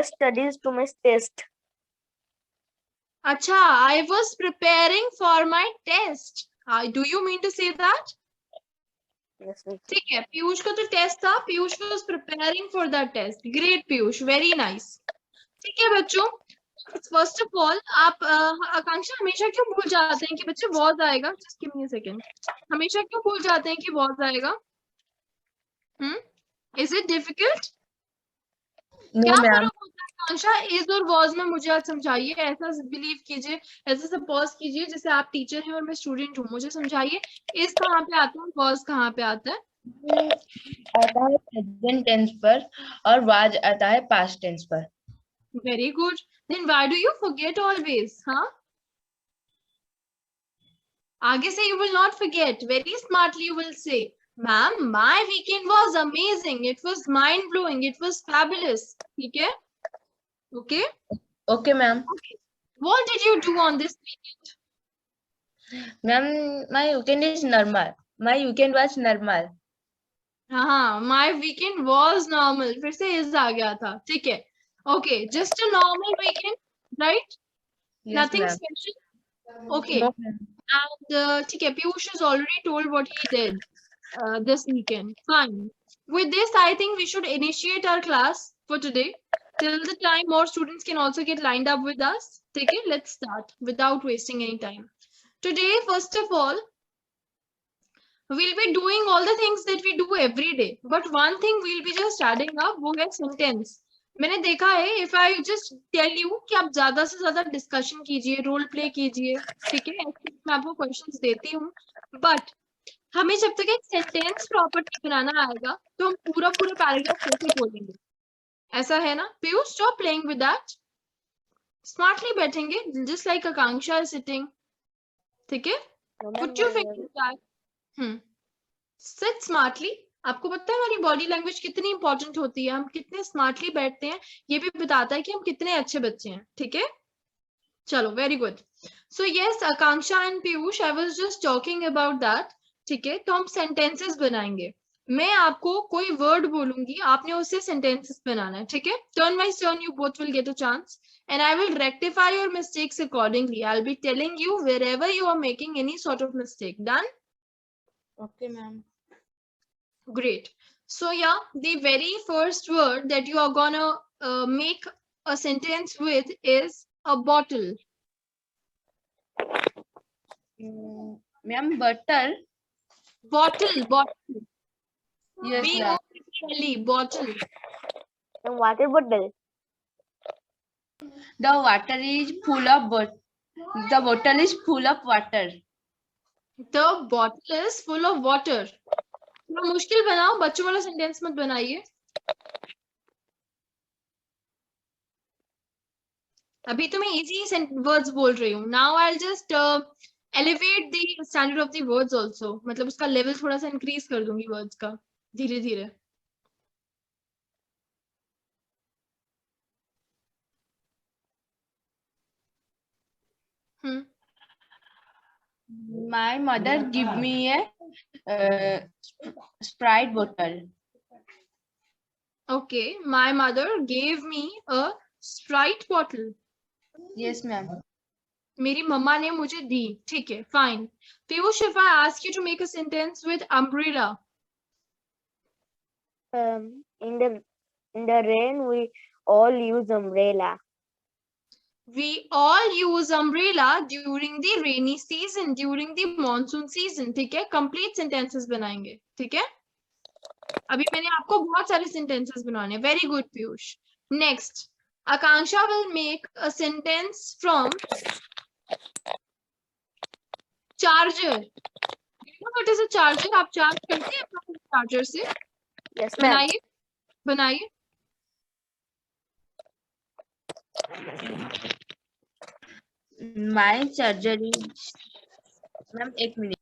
studies to my test. अच्छा, I was preparing for my test. Do you mean to say that? Yes, yes. ठीक है, पीयूष का तो test था, Piyush was preparing for that test. Great Piyush, very nice. ठीक है बच्चों, फर्स्ट ऑफ ऑल आप आकांक्षा हमेशा क्यों भूल जाते हैं कि बच्चे वॉज आएगा? Just give me a second. हमेशा क्यों भूल जाते हैं कि वॉज आएगा? Is it difficult? क्या फर्क होता है आकांक्षा इज और वॉज में? मुझे आज समझाइए. ऐसा बिलीव कीजिए, ऐसा सपोज कीजिए जैसे आप टीचर हैं और मैं स्टूडेंट हूँ. मुझे समझाइए इज कहाँ पे आता है, वॉज कहाँ पे आता है? आता है प्रेजेंट टेंस पर और वाज आता है पास्ट टेंस पर. Very good. Then why do you forget always? हाँ, आगे से you will not forget. Very smartly you will say, ma'am, my weekend was amazing. It was mind blowing. It was fabulous. ठीक है? Okay. Okay ma'am. What did you do on this weekend? Ma'am my weekend is normal. My weekend was normal. हाँ, my weekend was normal. फिर से इस आ गया था. ठीक है. Okay, just a normal weekend, right? Yes, Nothing ma'am. special. Okay. No, ma'am. And ठीक है, Piyush has already told what he did this weekend. Fine. With this, I think we should initiate our class for today. Till the time more students can also get lined up with us. Okay, let's start without wasting any time. Today, first of all, we'll be doing all the things that we do every day. But one thing we'll be just adding up, वो है sentence. मैंने देखा है, if I just tell you कि आप ज्यादा से ज्यादा डिस्कशन कीजिए, रोल प्ले कीजिए, ठीक है, मैं आपको क्वेश्चंस देती हूँ, बट हमें जब तक एक सेंटेंस प्रॉपर्ली बनाना आएगा तो हम पूरा पूरा पैराग्राफ कैसे बोलेंगे? ऐसा है ना? Piyush, stop playing with that. Smartly बैठेंगे, just like Akanksha is sitting. ठीक है, put your finger. Sit smartly. आपको पता है हमारी बॉडी लैंग्वेज कितनी इंपॉर्टेंट होती है, हम कितने स्मार्टली बैठते हैं ये भी बताता है कि हम कितने अच्छे बच्चे हैं. ठीक है, चलो, very good. So yes Akanksha and Piyush, I was just talking about that. ठीक है, तो हम सेंटेंसेस बनाएंगे. मैं आपको कोई वर्ड बोलूंगी, आपने उससे सेंटेंसेस बनाना है. ठीक है, turn by turn you both will get a chance and I will rectify your mistakes accordingly. I'll be telling you wherever you are making any sort of mistake. Done? Okay, ma'am. Great. So yeah, the very first word that you are gonna make a sentence with is a bottle. Ma'am, butter. Bottle, bottle. Yes, ma'am. B-O-T-T-L-E, bottle. And water bottle. The water is full of the bottle is full of water. The bottle is full of water. थोड़ा मुश्किल बनाओ, बच्चों वाला sentence मत बनाइए. अभी तो मैं इजी वर्ड्स बोल रही हूँ. Now I will just elevate the standard of the words also. मतलब उसका लेवल थोड़ा सा इंक्रीज कर दूंगी वर्ड्स का धीरे धीरे. My mother give me a Sprite bottle. Okay, my mother gave me a Sprite bottle. Yes, ma'am. मेरी मम्मा ने मुझे दी. ठीक है, fine. Piyush, if I ask you to make a sentence with umbrella. In the rain we all use umbrella. We all use umbrella during the rainy season, during the monsoon season. ठीक है, complete sentences बनाएंगे. ठीक है, अभी मैंने आपको बहुत सारे sentences बनाने. Very good, Piyush. Next, Akanksha will make a sentence from charger. You know what is a charger? आप चार्ज करते हैं अपने चार्जर से? Yes, ma'am. बनाइए, बनाइए. My charger is ma'am, एक मिनट.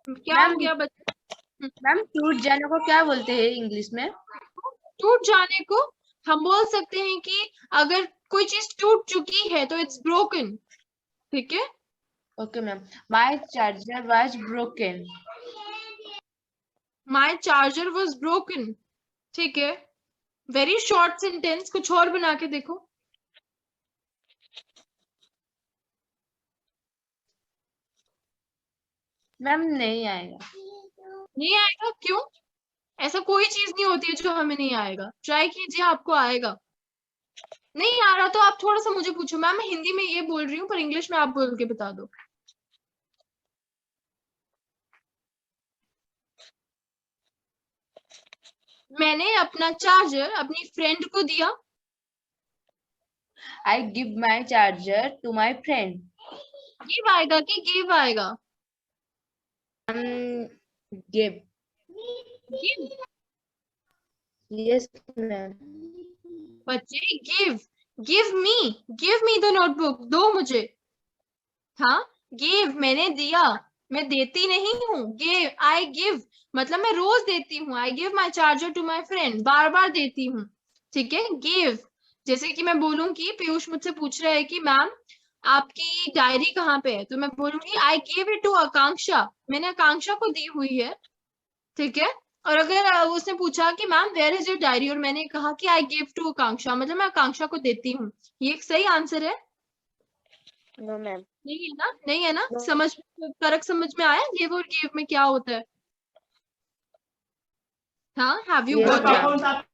क्या हो गया बच्चे? मैम, टूट जाने को क्या बोलते हैं इंग्लिश में? टूट जाने को हम बोल सकते हैं कि अगर कोई चीज टूट चुकी है तो इट्स ब्रोकन. ठीक है, okay ma'am. My charger was broken. My charger was broken. ठीक है, वेरी शॉर्ट सेंटेंस, कुछ और बना के देखो। मैम नहीं आएगा। नहीं आएगा? क्यों? ऐसा कोई चीज नहीं होती है जो हमें नहीं आएगा। ट्राई कीजिए, आपको आएगा। नहीं आ रहा तो आप थोड़ा सा मुझे पूछो। मैम मैं हिंदी में ये बोल रही हूँ, पर इंग्लिश में आप बोल के बता दो। मैंने अपना चार्जर अपनी फ्रेंड को दिया। I give my charger to my friend. Give आएगा कि गिव आएगा? Give. गिव। Yes, ma'am. बच्चे give, give me the notebook, दो मुझे। हाँ, गिव मैंने दिया, मैं देती नहीं हूँ। गिव, आई गिव मतलब मैं रोज देती हूँ। I give my charger to my friend, बार बार देती हूँ। ठीक है, गिव। जैसे कि मैं बोलूँ कि पीयूष मुझसे पूछ रहा है कि मैम आपकी डायरी कहाँ पे है, तो मैं बोलूंगी आई गिव इट टू आकांक्षा, मैंने आकांक्षा को दी हुई है। ठीक है, और अगर उसने पूछा कि ma'am where is your diary, और मैंने कहा कि आई गिव टू आकांक्षा, मतलब मैं आकांक्षा को देती हूँ। ये एक सही आंसर है? No ma'am. नहीं है ना? नहीं है ना? No. समझ, फर्क समझ में आया गिव और गिव में क्या होता है? हाँ, have you Yes, got ma'am. It?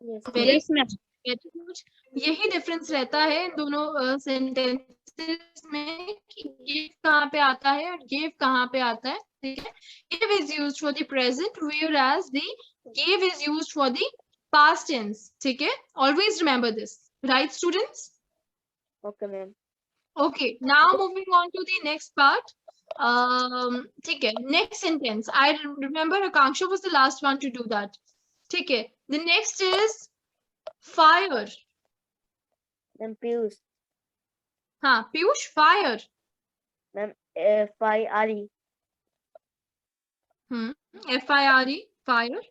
Yes. Very Yes, ma'am. Good. यही डिफरेंस रहता है इन दोनों सेंटेंसेस में कि गिव कहाँ पे आता है और गिव कहाँ पे आता है। ठीक है, give is used for the present whereas the give is used for the past tense. ठीक है, always remember this, right students? Okay, ma'am. Okay, now moving on to the next part. ठीक है, next sentence. I remember Akanksha was the last one to do that. ठीक है, the next is fire. Ma'am, Piyush. हाँ, Piyush, fire. Ma'am, FIRE. FIRE, fire.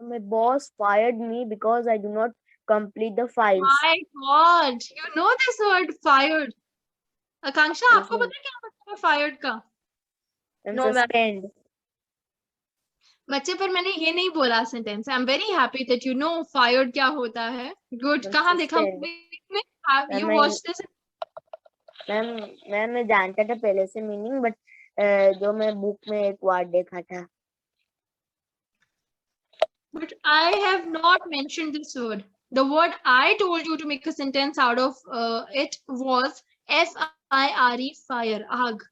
My boss fired me because I do not complete the files. My God, you know this word fired. Akanksha, Yes, आपको ma'am. पता है क्या मतलब है fired का? I'm No, ma'am. suspend. बच्चे, पर मैंने ये नहीं बोला sentence. I am very happy that you know fired क्या होता है। गुड। Ma'am, कहाँ देखा suspend. मूवी में? Ma'am, you watch this? Ma'am मैं जानता था पहले से मीनिंग, बट जो मैं बुक में एक वर्ड देखा था। But I have not mentioned this word. The word I told you to make a sentence out of it was FIRE, fire, आग।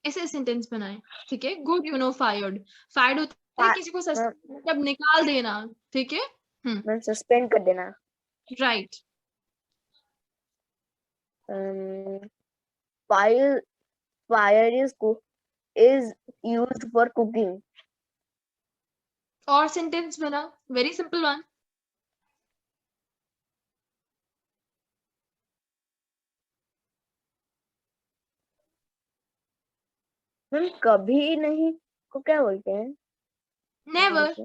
ऐसे सेंटेंस बनाए। ठीक है, good, you know fired. Fired होता है किसी को मतलब निकाल देना। ठीक है, मैम सस्पेंड कर देना। Right. Fire is used for cooking. और सेंटेंस बना, वेरी सिंपल वन। मैम कभी नहीं को क्या बोलते हैं? Never.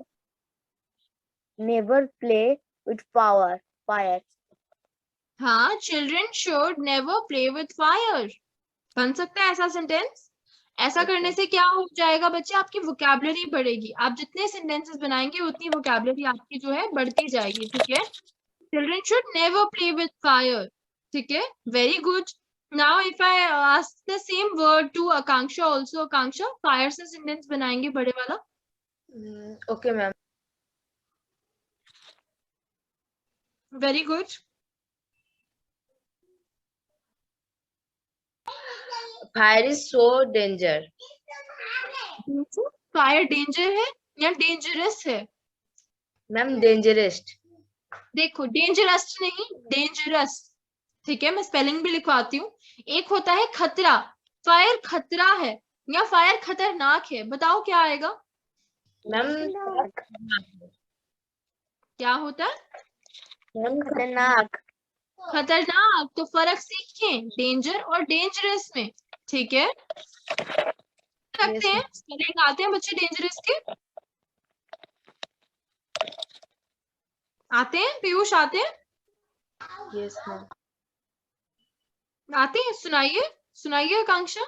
Never play with fire. हाँ, children should never play with fire, बन सकता है ऐसा सेंटेंस। ऐसा Okay. करने से क्या हो जाएगा बच्चे, आपकी वोकैबुलरी बढ़ेगी। आप जितने सेंटेंसेस बनाएंगे उतनी वोकैबुलरी आपकी जो है बढ़ती जाएगी। ठीक है, children should never play with fire. ठीक है, very good. Now if I ask the same word to Akanksha also, Akanksha fire से सेंटेंस बनाएंगे बड़े वाला। Okay, ma'am. Very good. Fire is so danger. Fire danger है या डेंजरस है? Ma'am, dangerous. देखो, डेंजरस नहीं, डेंजरस। ठीक है, मैं स्पेलिंग भी लिखवाती हूँ। एक होता है खतरा, फायर खतरा है या फायर खतरनाक है, बताओ क्या आएगा? Ma'am, क्या होता है? खतरनाक। खतरनाक। तो फर्क सीखें डेंजर और डेंजरस में। ठीक है, रखते हैं। स्पेलिंग आते हैं बच्चे डेंजरस के? आते हैं पीयूष, आते हैं? yes, ma'am. आते हैं, सुनाइए, सुनाइए आकांक्षा।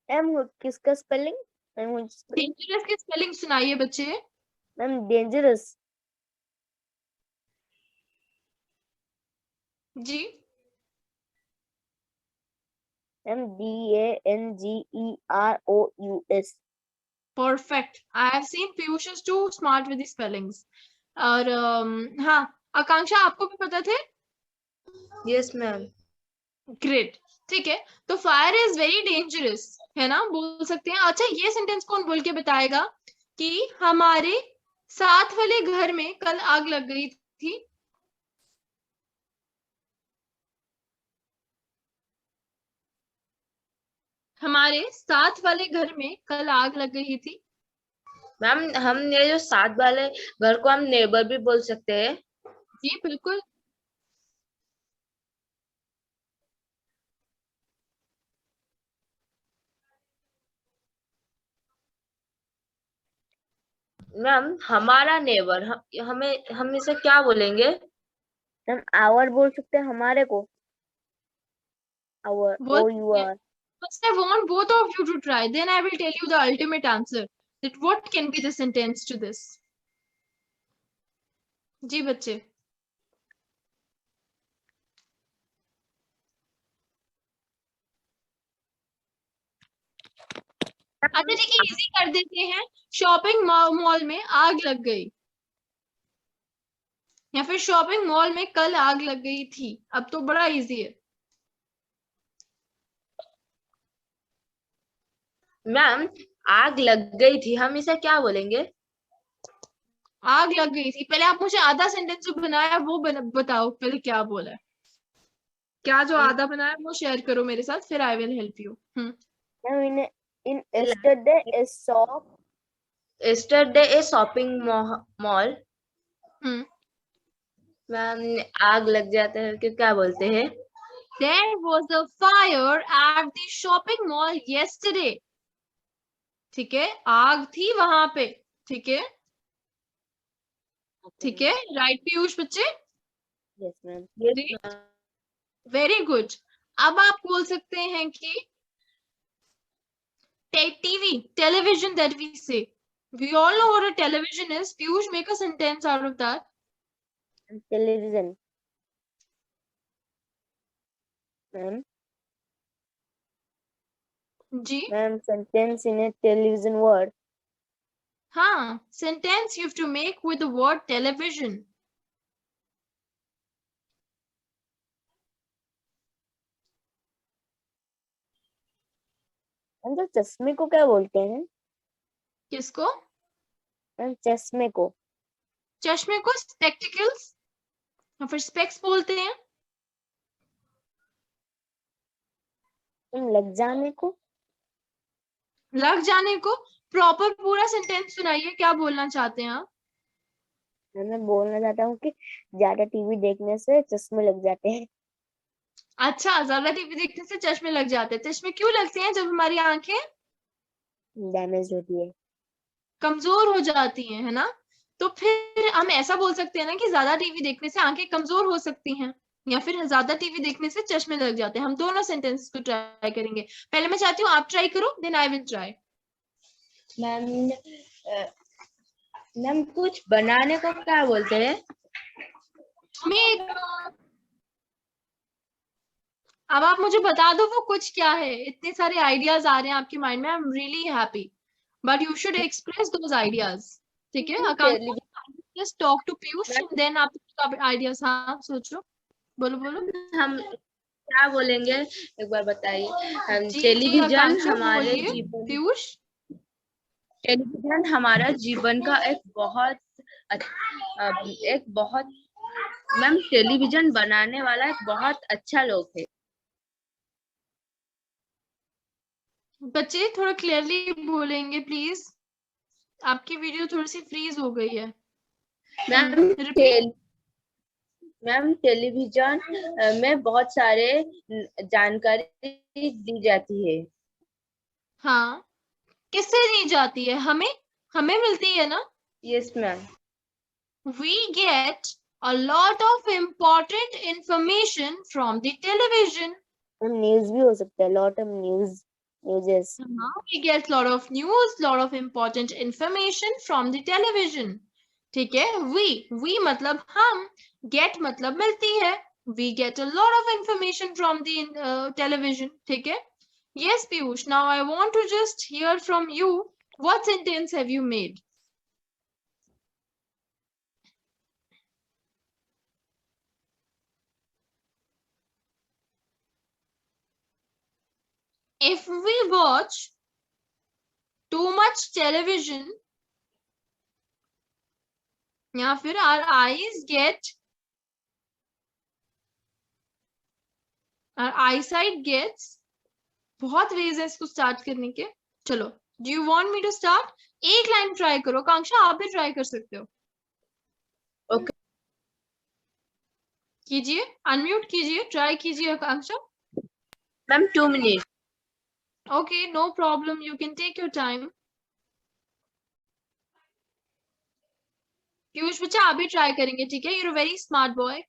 मैम किसका स्पेलिंग? मैम डेंजरस की स्पेलिंग सुनाइए बच्चे। Ma'am dangerous. जी ma'am DANGEROUS। Perfect. I have seen Piyush is too smart with the spellings. और हाँ, आकांक्षा आपको भी पता थे? Yes ma'am. ग्रेट। ठीक है, तो फायर इज वेरी डेंजरस, है ना, बोल सकते हैं। अच्छा, ये सेंटेंस कौन बोल के बताएगा कि हमारे साथ वाले घर में कल आग लग गई थी? हमारे साथ वाले घर में कल आग लग गई थी। मैम हम ये जो साथ वाले घर को हम नेबर भी बोल सकते हैं। जी बिल्कुल। मैम हमारा नेबर हम इसे क्या बोलेंगे? मैम आवर बोल सकते हैं हमारे को। आवर बोल OUR। First, I want both of you to try. Then I will tell you the ultimate answer. That what can be the sentence to this? जी बच्चे। अच्छा ठीक है, इजी कर देते हैं। शॉपिंग मॉल में आग लग गई, या फिर शॉपिंग मॉल में कल आग लग गई थी। अब तो बड़ा इजी है। मैम आग लग गई थी, हम इसे क्या बोलेंगे? आग लग गई थी। पहले आप मुझे आधा सेंटेंस जो बनाया वो बताओ, पहले क्या बोला है। क्या जो आधा बनाया वो शेयर करो मेरे साथ, फिर I will help you. Ma'am in yesterday a shop। Yesterday a shopping mall। Ma'am आग लग जाते हैं कि क्या बोलते हैं? There was a fire at the shopping mall yesterday. ठीक है, आग थी वहां पे। ठीक है, ठीक है, राइट पीयूष बच्चे? Yes ma'am. Yes, very good. अब आप बोल सकते हैं कि TV, television that we say. We all know what a television is. Piyush, make a sentence out of that. Television. Ma'am जी ma'am sentence in a television word. हाँ, sentence you have to make with the word television. Ma'am तो चश्मे को क्या बोलते हैं? किसको? Ma'am चश्मे को। चश्मे को spectacles या फिर specs बोलते हैं। मैम लग जाने को। लग जाने को। प्रॉपर पूरा सेंटेंस सुनाइए, क्या बोलना चाहते हैं आप? मैं बोलना चाहता हूँ कि ज्यादा टीवी देखने से चश्मे लग जाते हैं। अच्छा, ज्यादा टीवी देखने से चश्मे लग जाते हैं। चश्मे क्यों लगते हैं? जब हमारी आंखें डैमेज होती है। कमजोर हो जाती हैं, है ना। तो फिर हम ऐसा बोल सकते हैं ना कि ज्यादा टीवी देखने से आंखें कमजोर हो सकती हैं, या फिर ज्यादा टीवी देखने से चश्मे लग जाते हैं। हम दोनों सेंटेंसेस को ट्राई करेंगे। पहले मैं चाहती हूँ आप ट्राई करो, then I will try. Ma'am कुछ बनाने को क्या बोलते हैं? अब आप मुझे बता दो वो कुछ क्या है। इतने सारे आइडियाज आ रहे हैं आपके माइंड में। I am really happy, but you should express those ideas. ठीक है, Akanksha just talk to Piyush, then आप आइडियाज। हाँ सोचो, बोलो बोलो। हम क्या बोलेंगे एक बार बताइए। हम जी टेलीविजन आकांक्षा हमारे बोलिए जीवन पीयूष। टेलीविजन हमारा जीवन का एक बहुत मैम टेलीविजन बनाने वाला एक बहुत अच्छा लोग है। बच्चे थोड़ा क्लियरली बोलेंगे प्लीज, आपकी वीडियो थोड़ी सी फ्रीज हो गई है। रिपीट। मैम टेलीविजन में बहुत सारे जानकारी दी जाती है। हाँ, किससे दी जाती है? हमें हमें मिलती है ना। Yes ma'am. We get a lot of important information from the television. News भी हो सकता है, lot of news. Uses. We get lot of news, lot of important information from the television. ठीक है, we मतलब हम, get मतलब मिलती है, we get a lot of information from the television. ठीक है. Yes, Piyush. Now I want to just hear from you. What sentence have you made? If we watch too much television, या फिर our eyesight gets, बहुत ways है इसको start करने के. चलो, do you want me to start? एक line try करो. आकांक्षा, आप भी ट्राई कर सकते हो. Okay. कीजिए, अनम्यूट कीजिए, ट्राई कीजिए आकांक्षा. Ma'am, 2 minutes. Okay, no problem. You can take your time. Piyush बच्चा, आप भी ट्राई करेंगे, ठीक है? You're a very smart boy.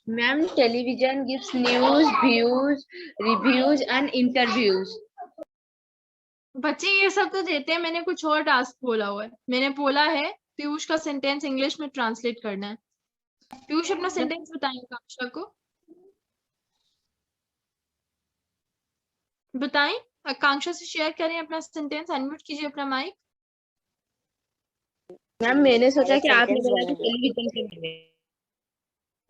Ma'am, television gives news, views, reviews, and interviews. बच्चे ये सब तो देते हैं, मैंने कुछ और टास्क बोला हुआ है. मैंने बोला है पीयूष का सेंटेंस इंग्लिश में ट्रांसलेट करना है. पीयूष अपना सेंटेंस बताएं आकांक्षा को. बताएं, आकांक्षा से शेयर करें अपना सेंटेंस. अनम्यूट कीजिए अपना माइक. मैम, मैंने सोचा कि आपने sentence बोला कि बना दिया. टेलीविजन के बारे में.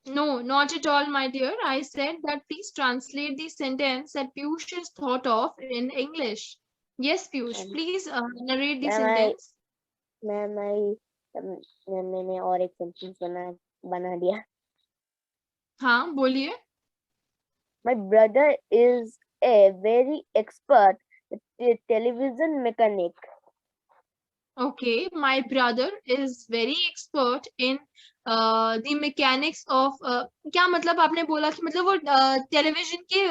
No, not at all, my dear. I said that please translate the sentence that Piyush has thought of in English. Yes, Piyush, please narrate the sentence. मैंने और एक सेंटेंस बना दिया. हाँ, बोलिए. My brother is a very expert television mechanic. Okay, my brother is very expert in the mechanics of क्या मतलब आपने बोला कि मतलब वो टेलीविजन के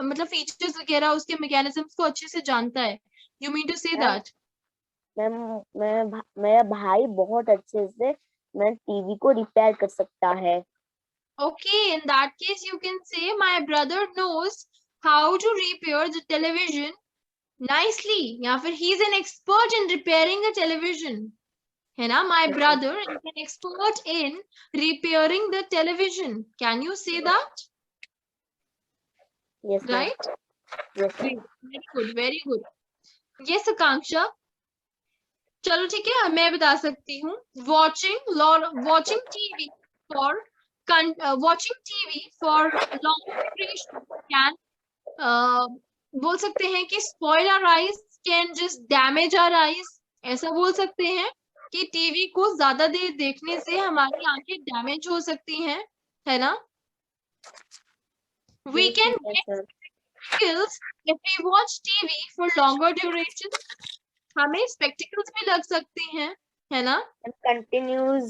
मतलब फीचर्स वगैरह उसके मैकेनिज्म्स को अच्छे से जानता है. You mean to say that? मेरा भाई बहुत अच्छे से टीवी को रिपेयर कर सकता है. Okay, in that case you can say my brother knows how to repair the television nicely. या फिर he is an expert in repairing a television. है ना? My brother is an expert in repairing the television. Can you say that? Yes, ma'am. Right? Yes, ma'am. Great. Very good. Very good. Yes, Akanksha. चलो ठीक है, मैं बता सकती हूँ. Watching TV for long duration can बोल सकते हैं कि spoil our eyes, can just damage our eyes. ऐसा बोल सकते हैं कि टीवी को ज्यादा देर देखने से हमारी आंखें डैमेज हो सकती हैं, है ना? We can get spectacles if we watch TV for longer duration. हमें spectacles भी लग सकती हैं, है ना? And continues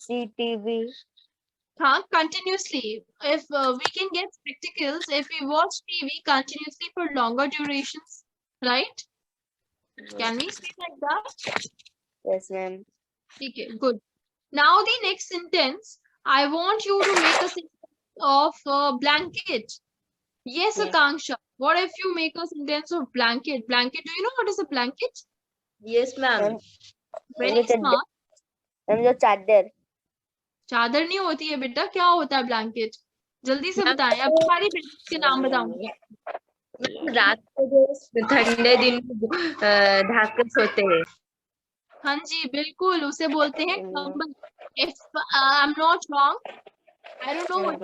see TV. हाँ, continuously. If we can get spectacles if we watch TV continuously for longer durations, right? Can we say like that? Yes, ma'am. Okay, good. Now the next sentence, I want you to make a sentence of blanket. Yes, Yes. Akanksha. What if you make a sentence of blanket? Blanket, do you know what is a blanket? Yes, ma'am. Very smart. जो चादर. चादर नहीं होती है बेटा, क्या होता है ब्लैंकेट? जल्दी से बताएं. अब सारी ब्लैंकेट के नाम बताऊंगी. रात को जो ठंडे दिन ढक के सोते हैं. हाँ जी, बिल्कुल, उसे बोलते हैं कंबल. If I'm not wrong, I don't know what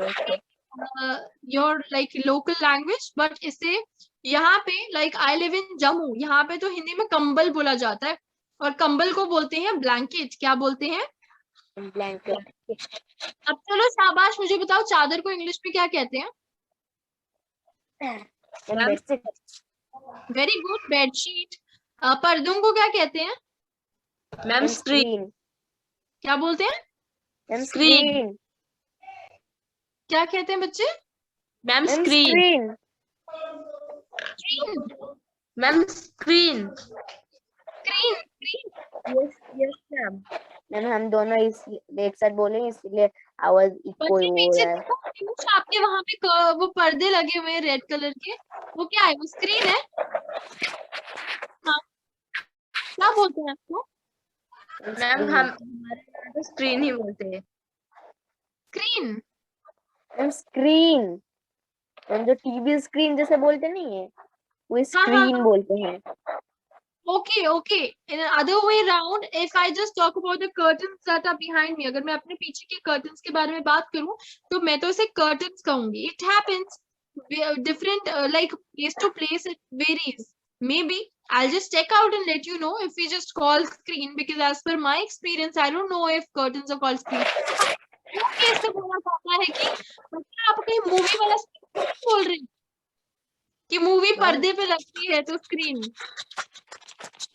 your like local language, but इसे यहाँ पे like I live in Jammu, यहाँ पे तो हिंदी में कंबल बोला जाता है और कंबल को बोलते हैं ब्लैंकेट. क्या बोलते हैं? ब्लैंकेट. अब चलो शाबाश, मुझे बताओ चादर को इंग्लिश में क्या कहते हैं? बेडशीट. Very good, bedsheet. पर्दों को क्या कहते हैं? Ma'am, screen. क्या बोलते हैं? स्क्रीन. क्या कहते हैं बच्चे? Ma'am, screen. Screen. Ma'am, screen. Screen screen Yes, yes, ma'am. Ma'am हम दोनों इस एक साथ बोलेंगे इसलिए आवाज इको बच्चे हो पीछे रहा है। देखो, पीयूष आपके वहां पे वो पर्दे लगे हुए हैं रेड कलर के, वो क्या है? वो स्क्रीन है? हाँ, क्या बोलते हैं आपको? मैम हमारे यहाँ तो स्क्रीन ही बोलते हैं। स्क्रीन? मैम स्क्रीन, मैम जो टीवी स्क्रीन जैसे बोलते नहीं है वो हाँ हाँ स्क्रीन हाँ, बोलते हैं। okay, okay. In other way round, if I just talk about the curtains that are behind me, अगर मैं अपने पीछे के curtains के बारे में बात करूं, तो मैं तो इसे curtains कहूंगी. It happens different, like place to place it varies. Maybe I'll just check out and let you know if we just call screen, because as per my experience, I don't know if curtains are called screen. Case से बोलना चाहता है कि मतलब आप कहीं movie वाला screen बोल रहे हैं कि मूवी पर्दे पे लगती है तो स्क्रीन.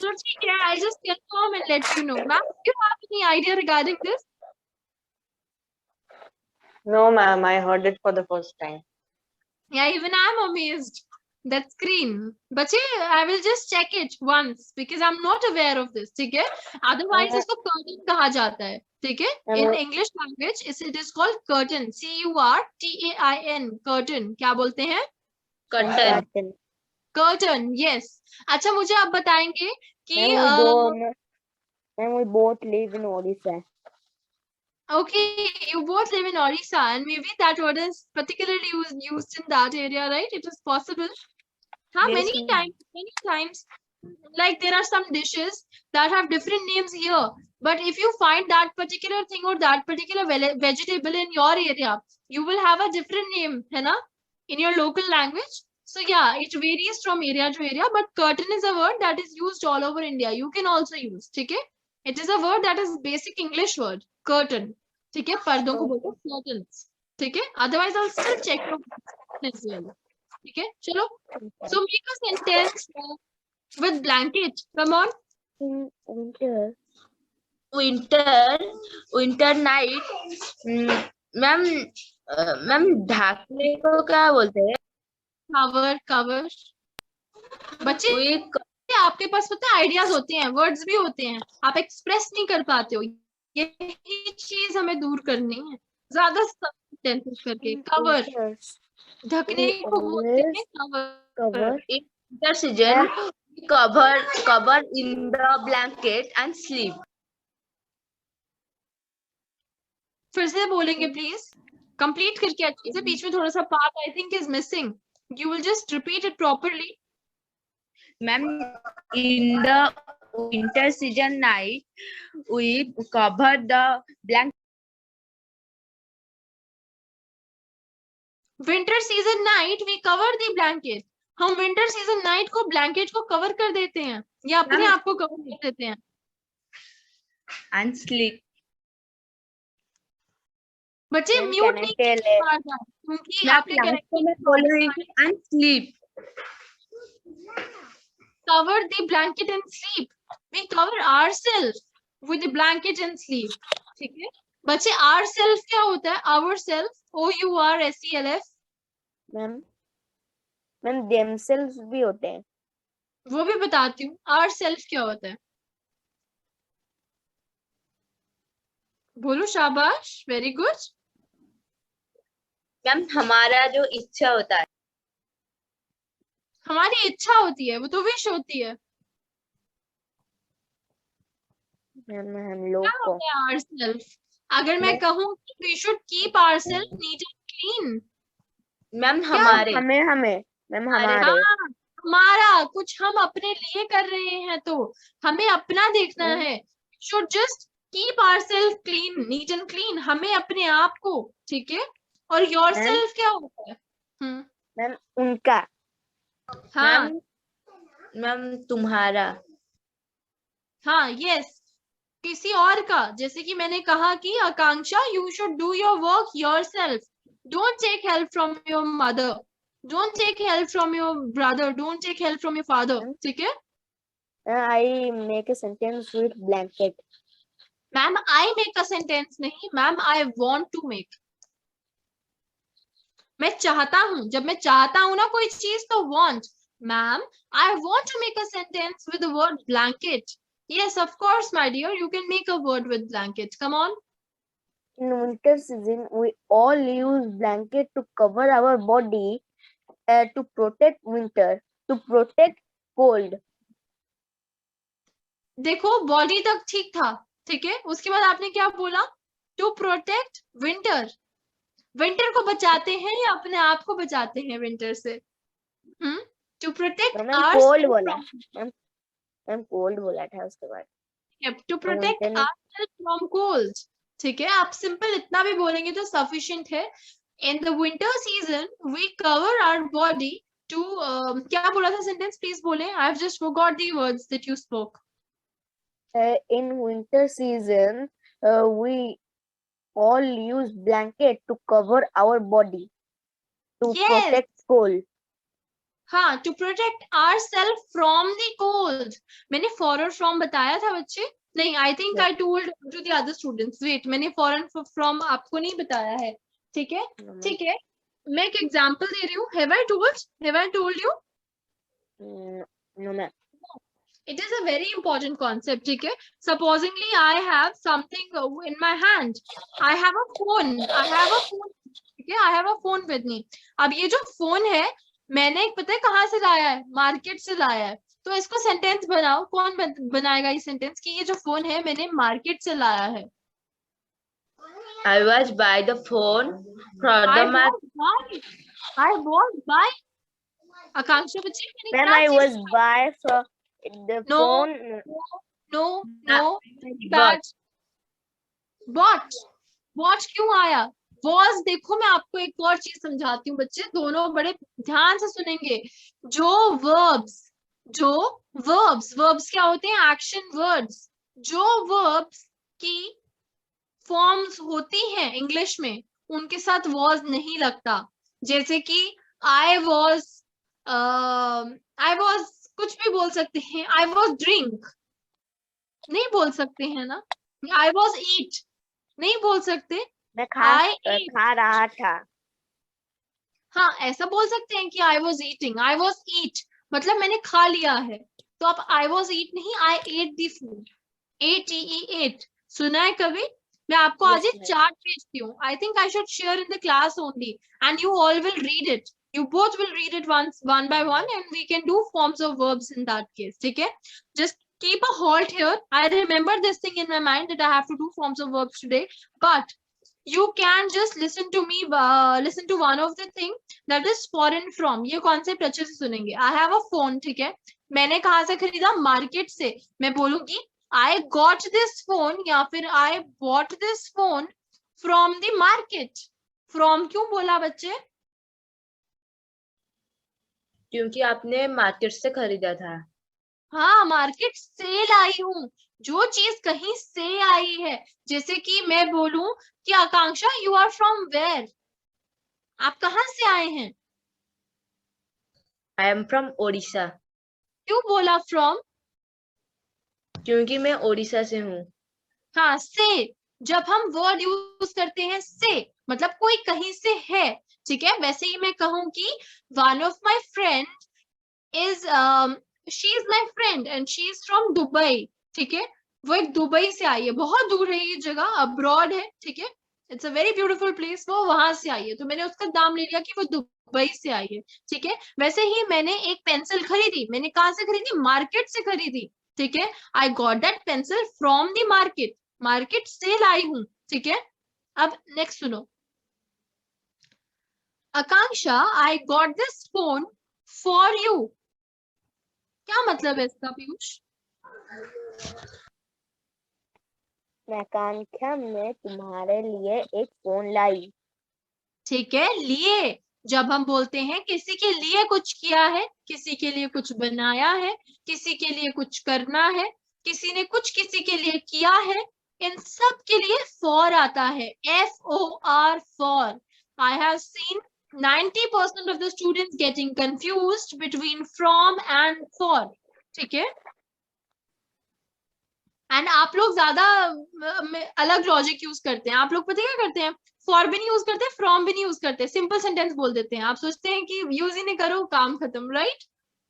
So ठीक है, I'll just confirm and let you know. Ma'am, do you have any idea regarding this? No, ma'am, I heard it for the first time. Yeah, even I'm amazed. That screen. बच्चे, I will just check it once because I'm not aware of this. ठीक है? Otherwise इसको curtain कहा जाता है. ठीक है? In English language, it is called curtain. C-U-R-T-A-I-N. Curtain. क्या बोलते हैं? कर्टन। Curtain. Yes. अच्छा, मुझे आप बताएंगे कि ma'am we both live in Odisha. okay, you both live in Orissa, and maybe that word is particularly used in that area, right? It is possible. Huh, Yes, many times, like there are some dishes that have different names here, but if you find that particular thing or that particular vegetable in your area, you will have a different name, है ना? In your local language. So yeah, it varies from area to area, but curtain is a word that is used all over India. You can also use, ठीक है? It is a word that is basic English word, curtain. ठीक है? पर्दों को बोलते हैं curtains. ठीक है? Otherwise, I'll still check your as well. ठीक है? चलो. So make a sentence with blanket. Come on. In winter. Winter night. Ma'am ma'am ढाकने को क्या बोलते हैं? Cover. बच्चे, आपके पास पता है आइडियाज होते हैं, वर्ड्स भी होते हैं, आप एक्सप्रेस नहीं कर पाते हो. यही चीज हमें दूर करनी है, ज्यादा सेंटेंसेस करके. कवर, ढकने को बोलते हैं cover. Winter season cover in the blanket and sleep. फिर से बोलेंगे प्लीज, कंप्लीट करके अच्छे से. बीच में थोड़ा सा part I think is missing. You will just repeat it properly. Ma'am, in the winter season night, we cover the blanket. Winter season night we cover the blanket. हम विंटर सीजन नाइट को blanket को cover कर देते हैं या अपने आप को कवर कर देते हैं. And sleep. बच्चे Ma'am, म्यूट can I नहीं tell कीजिए it? बार-बार, क्योंकि मैं आपके last को मैं बोल रही थी and sleep. cover the blanket and sleep. We cover ourselves with the blanket and sleep. ठीक है? बच्चे, ourself क्या होता है? Ourself, O-U-R-S-E-L-F. मैम themselves भी होते हैं. वो भी बताती हूँ. Ourself क्या होता है? बोलो शाबाश. Very good. मैम हमारा जो इच्छा होता है. हमारी इच्छा होती है, वो तो विश होती है. मैम हम लोग क्या को होता है ourself? अगर मैं कहूँ कि we should keep ourselves neat and clean. Ma'am हमारे. हमें मैम हमारे. हाँ, हमारा कुछ हम अपने लिए कर रहे हैं तो हमें अपना देखना है. Should just keep ourselves clean, neat and clean. हमें अपने आप को, ठीक है? और yourself क्या होता है? मैम उनका. हाँ मैम तुम्हारा. हाँ, yes. किसी और का, जैसे कि मैंने कहा कि आकांक्षा, you should do your work yourself. Don't take help from your mother. Don't take help from your brother. Don't take help from your father. ठीक है? I make a sentence with blanket. Ma'am, I make a sentence नहीं. Ma'am, I want to make. मैं चाहता हूँ. जब मैं चाहता हूँ ना कोई चीज तो want. Ma'am, I want to make a sentence with the word blanket. Yes, of course, my dear, you can make a word with blanket. Come on. In winter season, we all use blanket to cover our body to protect winter, to protect cold. देखो body तक ठीक था, ठीक है, उसके बाद आपने क्या बोला? To protect winter. विंटर को बचाते हैं या अपने आप को बचाते हैं विंटर से? टू प्रोटेक्ट मैम कोल्ड बोला, मैम कोल्ड बोला था उसके बाद। To protect ourself from cold. ठीक है, आप सिंपल इतना भी बोलेंगे तो सफिशिएंट है। In the winter season we cover our body to, क्या बोला था सेंटेंस, प्लीज बोले, I have just forgot the words that you spoke. In winter season, we all use blanket to cover our body to protect cold. हाँ, to protect our self from the cold. मैंने for और from बताया था बच्चे? नहीं, I think I told to the other students. Wait, मैंने for and from आपको नहीं बताया है। ठीक है, ठीक है, मैं एक एग्जांपल दे रही हूँ। Have I told you? No ma'am. It is a very important concept. ठीक है, supposingly I have something in my hand. I have a phone. ठीक है, I have a phone with me. अब ये जो फोन है मैंने पता है कहाँ से लाया है? मार्केट से लाया है। तो इसको सेंटेंस बनाओ। कौन बनाएगा ये सेंटेंस कि ये जो फोन है मैंने मार्केट से लाया है? I was buy the phone from the market. I was buy. आकांक्षा बच्ची, मैंने Ma'am, क्या I चीज was buy from the No. phone. No, bad. Bought क्यों आया? Was, देखो मैं आपको एक और चीज समझाती हूँ बच्चे, दोनों बड़े ध्यान से सुनेंगे। जो verbs क्या होते हैं? Action words. जो verbs की फॉर्म्स होती हैं इंग्लिश में उनके साथ was नहीं लगता। जैसे कि I was कुछ भी बोल सकते हैं। I was drink नहीं बोल सकते हैं ना। I was eat नहीं बोल सकते। मैं खा रहा था। हाँ, ऐसा बोल सकते हैं कि I was eating, I was eat मतलब मैंने खा लिया है। तो आप I was eat नहीं, I ate the food, ate। सुना है कभी? मैं आपको आज एक चार्ट भेजती हूँ। I think I should share in the class only and you all will read it. You both will read it one by one and we can do forms of verbs in that case. ठीक है? Just keep a halt here. I remember this thing in my mind that I have to do forms of verbs today, but you can just listen to me, listen to one of the thing that is foreign from. ये concept अच्छे से सुनेंगे। I have a phone, ठीक है, मैंने कहाँ से खरीदा? मार्केट से। मैं बोलूंगी I got this phone या फिर I bought this phone from the market. From क्यों बोला बच्चे? क्योंकि आपने मार्केट से खरीदा था। हाँ, मार्केट से लाई हूँ। जो चीज कहीं से आई है, जैसे कि मैं बोलूं कि Akanksha you are from where, आप कहाँ से आए हैं? I am from Odisha. क्यों बोला फ्रॉम? क्योंकि मैं ओडिशा से हूँ। हाँ, से। जब हम वर्ड यूज करते हैं से मतलब कोई कहीं से है। ठीक है, वैसे ही मैं कहूँ कि one of my friend is she is my friend and she is from Dubai. ठीक है, वो एक दुबई से आई है, बहुत दूर है ये जगह, अब्रॉड है। ठीक है, it's a very beautiful place, वो वहां से आई है तो मैंने उसका नाम ले लिया कि वो दुबई से आई है। ठीक है, वैसे ही मैंने एक पेंसिल खरीदी, मैंने कहाँ से खरीदी? मार्केट से खरीदी। ठीक है, I got that pencil from the market, market से लाई हूं। ठीक है, अब नेक्स्ट सुनो। Akanksha, I got this phone for you. क्या मतलब है इसका पीयूष? आकांक्षा, मैं तुम्हारे लिए एक फोन लाई। ठीक है, लिए। जब हम बोलते हैं किसी के लिए कुछ किया है, किसी के लिए कुछ बनाया है, किसी के लिए कुछ करना है, किसी ने कुछ किसी के लिए किया है, इन सब के लिए फॉर आता है। FOR, for. I have scene 90% of the students getting confused between from and for. ठीक है, एंड आप लोग ज्यादा अलग लॉजिक यूज करते हैं। आप लोग पता क्या करते हैं? फॉर भी नहीं यूज करते, फ्रॉम भी नहीं यूज करते, सिंपल सेंटेंस बोल देते हैं। आप सोचते हैं कि यूज ही नहीं करो, काम खत्म, right?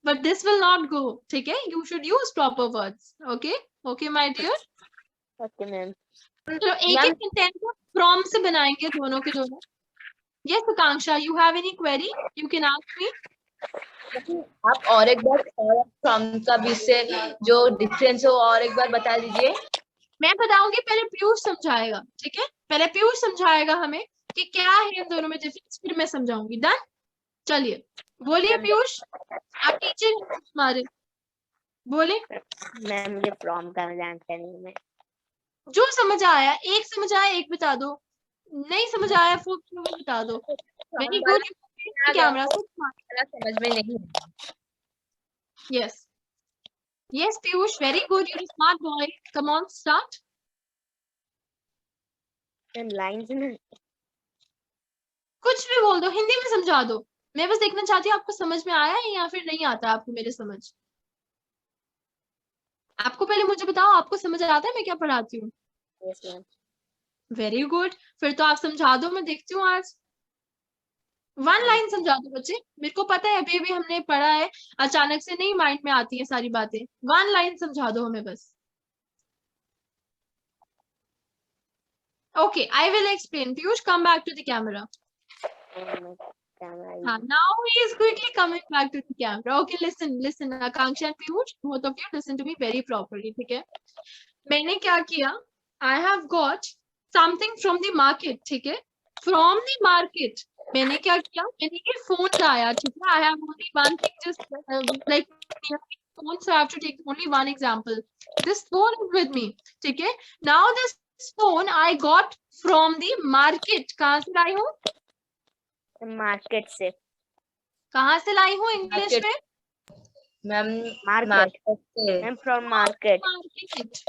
but this will not go. ठीक है, you should use proper words. Okay my dear. Okay, ma'am. तो एक एक सेंटेंस फ्रॉम से बनाएंगे दोनों के दोनों. Yes, Akanksha, you have any query? You can ask me. आप और एक बार फ्रॉम का बीच से जो डिफरेंस हो और एक बार बता दीजिए. मैं बताऊंगी, पहले पीयूष समझाएगा. ठीक है, पहले पीयूष समझाएगा हमें कि क्या है इन दोनों में डिफरेंस, फिर मैं समझाऊंगी. डन? चलिए बोलिए पीयूष, आप टीचर हैं हमारे, बोले. मैम मुझे फ्रॉम का जानकारी नहीं है. जो समझ आया, एक समझ आया एक बता दो, नहीं समझ आया वो बता दो. Very good. कैमरा समझ में नहीं. Yes yes Piyush, very good, you smart boy. Come on start. Ma'am lines में कुछ भी बोल दो, हिंदी में समझा दो. मैं बस देखना चाहती हूँ आपको समझ में आया है या फिर नहीं आता आपको मेरे समझ. आपको पहले मुझे बताओ, आपको समझ आता है मैं क्या पढ़ाती हूँ? Yes ma'am. वेरी गुड, फिर तो आप समझा दो, मैं देखती हूँ आज. वन लाइन समझा दो बच्चे, मेरे को पता है अभी अभी हमने पढ़ा है, अचानक से नहीं माइंड में आती है सारी बातें. वन लाइन समझा दो हमें बस. Okay, I will explain. Piyush, come back to the camera. Now he is quickly coming back to the camera. Okay, listen, Akanksha and Piyush, both of you listen to me very properly. ठीक है, मैंने क्या किया, I have got something from the market. ठीक है, from the market मैंने क्या किया, मैंने ये फोन लाया. ठीक है, I have only one thing, just like phone, so I have to take only one example. This phone is with me. ठीक है, now this phone I got from the market. कहाँ से लाई हूँ? मार्केट से. कहाँ से लाई हूँ इंग्लिश में? Ma'am market. Ma'am from market.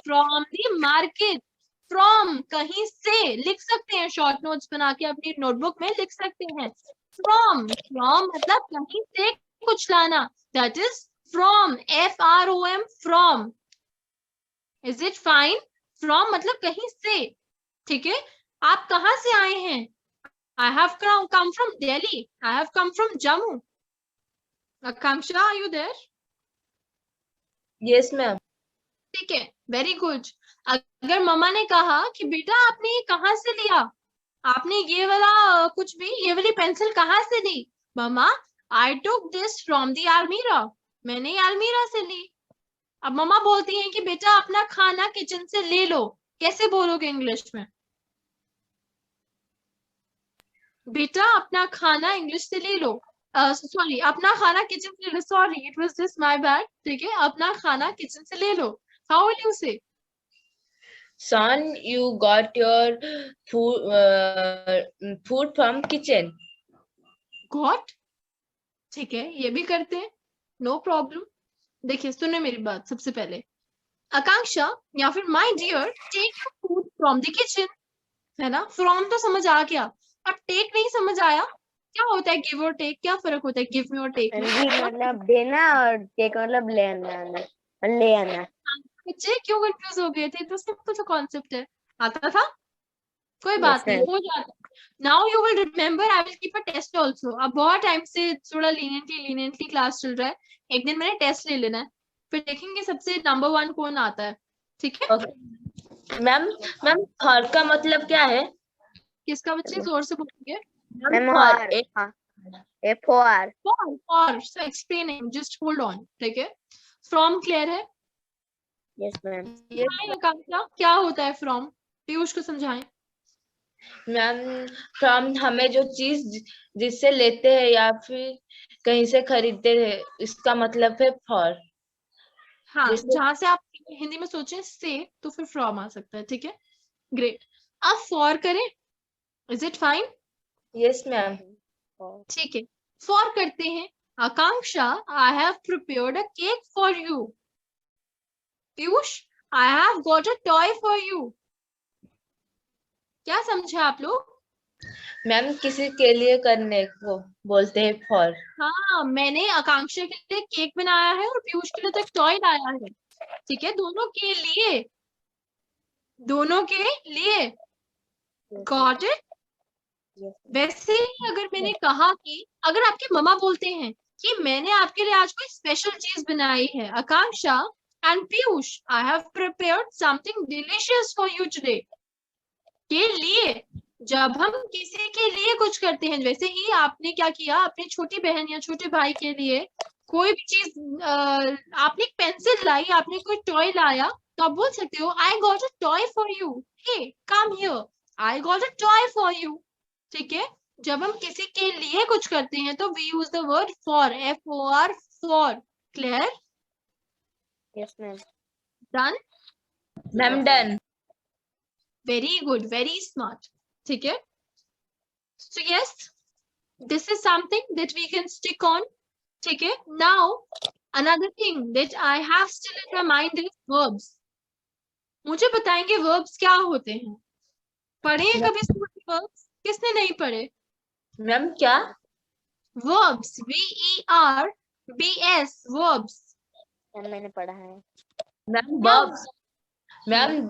From the market. From कहीं से लिख सकते हैं, शॉर्ट नोट्स बना के अपनी नोटबुक में लिख सकते हैं. फ्रॉम मतलब कहीं से कुछ लाना. That is from. FROM, from. Is it fine? From मतलब कहीं से. ठीक है, आप कहाँ से आए हैं? I have come from Delhi. I have come from Jammu. Akanksha, are you there? Yes ma'am. ठीक है, वेरी गुड. अगर मम्मा ने कहा कि बेटा आपने ये कहाँ से लिया, आपने ये वाला कुछ भी, ये वाली पेंसिल कहाँ से ली? मम्मा, I took this from the almirah. मैंने ये अलमीरा से ली. अब मम्मा बोलती हैं कि बेटा अपना खाना किचन से ले लो. कैसे बोलोगे इंग्लिश में? बेटा अपना खाना इंग्लिश से ले लो, सॉरी अपना खाना किचन से ले लो. Sorry, it was just my bad. ठीक है, अपना खाना किचन से ले लो. How will you say? Son, you got your food from kitchen. Got. ठीक है, ये भी करते हैं, नो प्रॉब्लम. देखिए सुने मेरी बात. सबसे पहले आकांक्षा या फिर my dear, take your food from the kitchen. है ना, फ्रॉम तो समझ आ गया. अब टेक नहीं समझ आया. क्या होता है गिव और टेक? क्या फर्क होता है गिव में और टेक में? गिव मतलब देना और टेक मतलब ले आना. बच्चे क्यों कंफ्यूज हो गए थे? तो सिंपल सा कॉन्सेप्ट है, आता था, कोई बात नहीं, हो जाता. Now you will remember. I will keep a test also. अब बहुत टाइम से थोड़ा लीनियंटली क्लास चल रहा है. एक दिन मैंने टेस्ट ले लेना है, फिर देखेंगे सबसे नंबर 1 कौन आता है. ठीक है मैम फॉर का मतलब क्या है? किसका बच्चे? जोर से बोलेंगे. Ma'am for. So explaining, just hold on. ठीक है, फ्रॉम क्लियर है? Yes ma'am. क्या होता है फ्रॉम? पीयूष को समझाएं. मैम फ्रॉम हमें जो चीज जिससे लेते हैं या फिर कहीं से खरीदते हैं, इसका मतलब है फॉर. हाँ, जहां से आप हिंदी में सोचें से, तो फिर फ्रॉम आ सकता है. ठीक है, ग्रेट. अब फॉर करें. Is it fine? Yes ma'am. ठीक है, फॉर करते हैं. Akanksha, I have prepared a cake for you. Piyush, I have got a toy for you. क्या समझे आप लोग? मैम किसी के लिए करने को बोलते हैं फॉर. हाँ, मैंने आकांक्षा के लिए केक बनाया है और पीयूष के लिए तो एक टॉय लाया है. ठीक है, दोनों के लिए गॉट इट. वैसे ही अगर मैंने कहा कि अगर आपके मम्मा बोलते हैं कि मैंने आपके लिए आज कोई स्पेशल चीज बनाई है। Akanksha and Piyush, I have prepared something delicious for you today. के लिए जब हम किसी के लिए कुछ करते हैं, जैसे ही आपने क्या किया, अपनी छोटी बहन या छोटे भाई के लिए कोई भी चीज, आपने एक पेंसिल लाई, आपने कोई टॉय लाया, तो आप बोल सकते हो I got a toy for you, hey come here, I got a toy for you. ठीक है, जब हम किसी के लिए कुछ करते हैं तो we use the word for, FOR, for. Clear? Yes, ma'am. Done? Ma'am done. Very good, very smart. ठीक है, so yes, this is something that we can stick on. ठीक है, now another thing that I have still in my mind is verbs. मुझे बताएंगे verbs क्या होते हैं? पढ़े हैं कभी स्कूल में verbs? किसने नहीं पढ़े? मैम क्या? verbs, VERBS, verbs. मैम मैंने पढ़ा है। मैम क्या वर्ब्स, मैम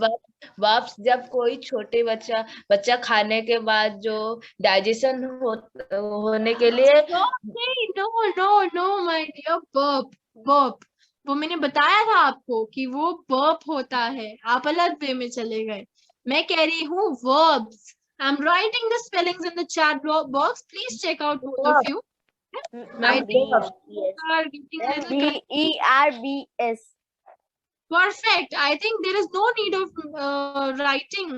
वर्ब्स जब कोई छोटे बच्चा खाने के बाद जो डाइजेशन होने के लिए। No, my dear, verb. वो मैंने बताया था आपको कि वो verb होता है, आप अलग वे में चले गए। मैं कह रही हूँ verbs. I'm writing the spellings in the chat box. Please check out both of you. Ma'am BERBS. Are getting little confused. BERBS. Perfect. I think there is no need of writing.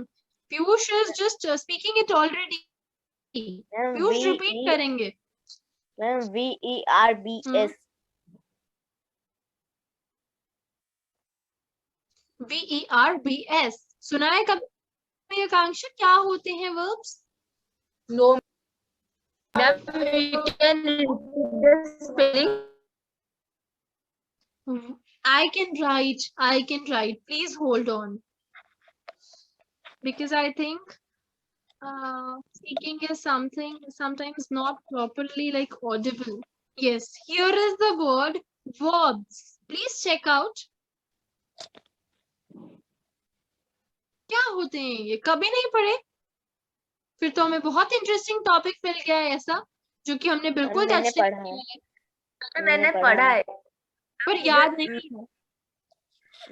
Piyush is just speaking it already. Ma'am, Piyush repeat करेंगे. Ma'am, VERBS. VERBS. सुना है कभी आकांक्षा? क्या होते हैं verbs? No ma'am, you can repeat the spelling. I can write. Please hold on. Because I think speaking is sometimes not properly like audible. Yes, here is the word verbs. Please check out. क्या होते हैं ये? कभी नहीं पढ़े? फिर तो हमें बहुत इंटरेस्टिंग टॉपिक मिल गया है ऐसा, जो कि हमने बिल्कुल मैंने टच नहीं पढ़ा है। किया है, मैंने पढ़ा है पर याद नहीं है।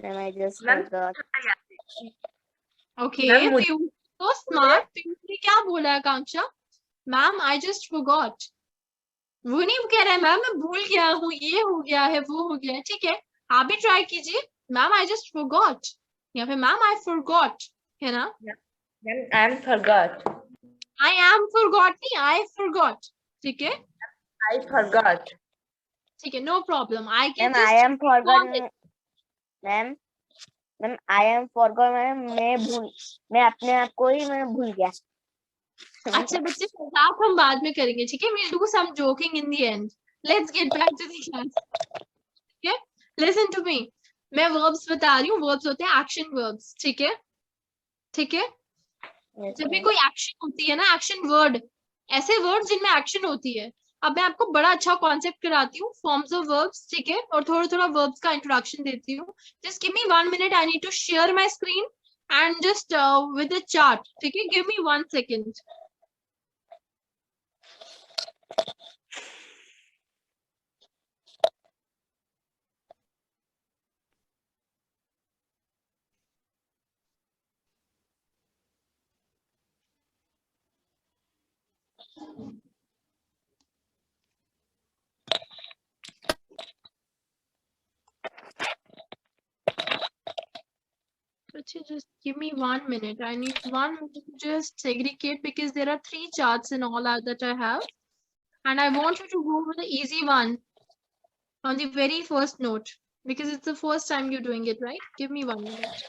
Ma'am, I just ma'am. forgot. Okay, ma'am, Piyush तो स्मार्ट। पीयूष ने क्या बोला Akanksha? Ma'am I just forgot. वो नहीं कह रहा है मैम मैं भूल गया हूँ, ये हो गया है, वो हो गया है। ठीक है, आप भी ट्राई कीजिए। मैम आई जस्ट फॉरगॉट या फिर मैम आई फॉरगॉट, है ना? Ma'am I am forgot. I am forgot नहीं, आई फॉरगॉट। ठीक है, आई फॉरगॉट। ठीक है, no problem. I can Ma'am, I am just forgot. Ma'am, I am forgot. Ma'am, मैं अपने आप को ही मैं भूल गया। अच्छा बच्चे, मजाक हम बाद में करेंगे, ठीक है? we'll do some joking in the end. Let's get back to the class. ठीक है, listen to me. मैं verbs बता रही हूँ। verbs होते हैं action verbs. ठीक है, ठीक है? Yes, जब भी ma'am. कोई एक्शन होती है ना, एक्शन वर्ड, ऐसे वर्ड जिनमें एक्शन होती है। अब मैं आपको बड़ा अच्छा कॉन्सेप्ट कराती हूँ, फॉर्म्स ऑफ वर्ब्स। ठीक है, और थोड़ा थोड़ा वर्ब्स का इंट्रोडक्शन देती हूँ। Just give me 1 minute, I need to share my screen and just with the chart. ठीक है, give me 1 second. Just give me 1 minute. I need 1 minute to just segregate because there are 3 charts in all that I have. And I want you to go for the easy one on the very first note because it's the first time you're doing it, right? Give me 1 minute.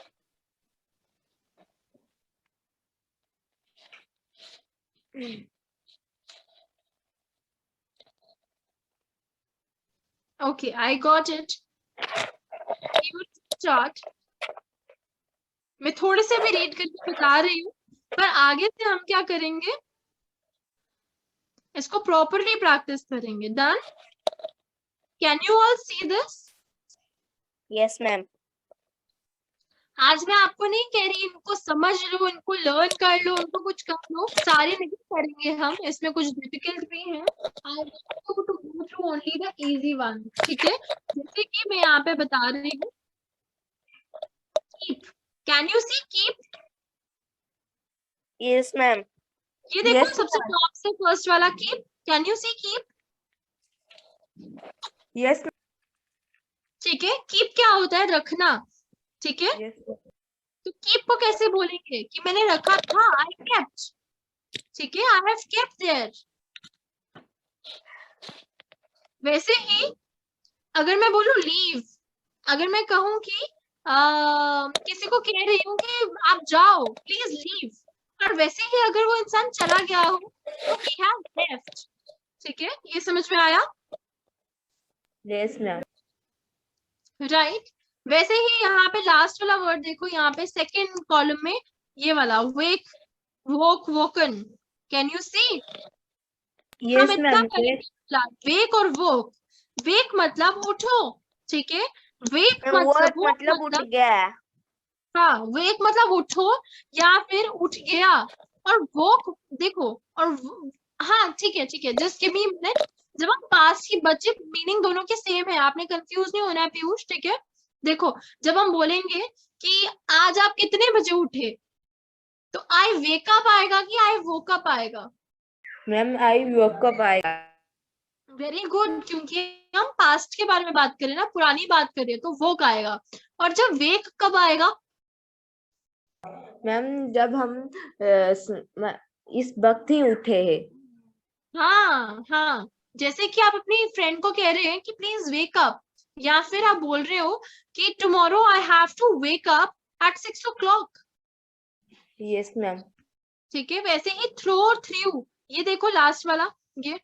Okay, I got it. Chart. मैं थोड़े से भी read करके बता रही हूँ, पर आगे से हम क्या करेंगे, इसको प्रॉपरली प्रैक्टिस करेंगे। Done? Can you all see this? Yes, ma'am. आज मैं आपको नहीं कह रही इनको समझ लो, इनको लर्न कर लो, इनको कुछ कर लो, सारे नहीं करेंगे हम, इसमें कुछ डिफिकल्ट भी है। I want you to go through only the easy one. ठीक है, जैसे कि मैं यहाँ पे बता रही हूँ keep. Can you see keep? Yes, ma'am. ये देखो Yes, सबसे टॉप से फर्स्ट वाला keep. Can you see keep? yes, ठीक है, keep क्या होता है? रखना. ठीक है, yes, तो keep को कैसे बोलेंगे कि मैंने रखा था? I kept. ठीक है, I have kept there. वैसे ही अगर मैं बोलूं लीव, अगर मैं कहूं कि किसी को कह रही हूँ कि आप जाओ, प्लीज लीव, और वैसे ही अगर वो इंसान चला गया हो तो he has left. ठीक है, ये समझ में आया? yes, ma'am. राइट. वैसे ही यहाँ पे लास्ट वाला वर्ड देखो, यहाँ पे सेकंड कॉलम में ये वाला wake, woke, woken. Can you see? Yes, ma'am. Yes, wake और वोक. वेक मतलब उठो. ठीक है, वेक And what मतलब मतलब उठ गया? हाँ, वेक मतलब उठो या फिर उठ गया. और वोक देखो, और हाँ ठीक है ठीक है, जस्ट गिव मी मिनट. जब हम पास की बच्चे, मीनिंग दोनों के सेम है, आपने कंफ्यूज नहीं होना है पीयूष. ठीक है, देखो जब हम बोलेंगे कि आज आप कितने बजे उठे, तो आई वेक अप आएगा कि आई वोक अप आएगा? ma'am. I woke up. Very good, क्योंकि हम पास्ट के बारे में बात करें ना, पुरानी बात करें, तो वोक आएगा. और जब वेक कब आएगा? मैम जब हम इस वक्त ही उठे हैं. हाँ हाँ, जैसे कि आप अपनी फ्रेंड को कह रहे हैं कि प्लीज वेक अप, या फिर आप बोल रहे हो कि tomorrow I have to wake up at 6 o'clock. Yes, ma'am. ठीक है, वैसे ही थ्रो और थ्रू, ये देखो लास्ट वाला, ये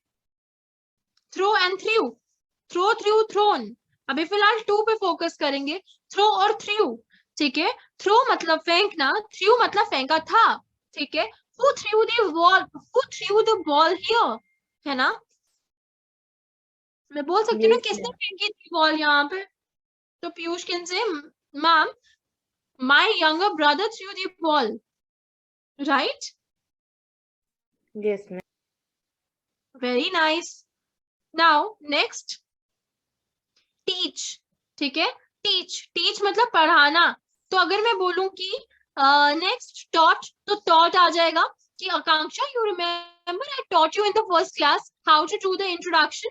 throw and through. Throw, through, thrown. अभी फिलहाल 2 पे फोकस करेंगे, थ्रो और थ्रू. ठीक है, थ्रो मतलब फेंकना, थ्रू मतलब फेंका था. ठीक है, who threw the ball, who threw the ball here, है ना? मैं बोल सकती हूँ ना Yes, किसने ma'am. फेंकी थी बॉल यहाँ पे, तो Piyush can say ma'am my younger brother through the ball. Right, Yes, ma'am. Very nice. Now next, teach. ठीक है, टीच, टीच मतलब पढ़ाना. तो अगर मैं बोलूं कि नेक्स्ट टॉट, तो टॉट आ जाएगा कि Akanksha you remember I taught you in the first class how to do the introduction.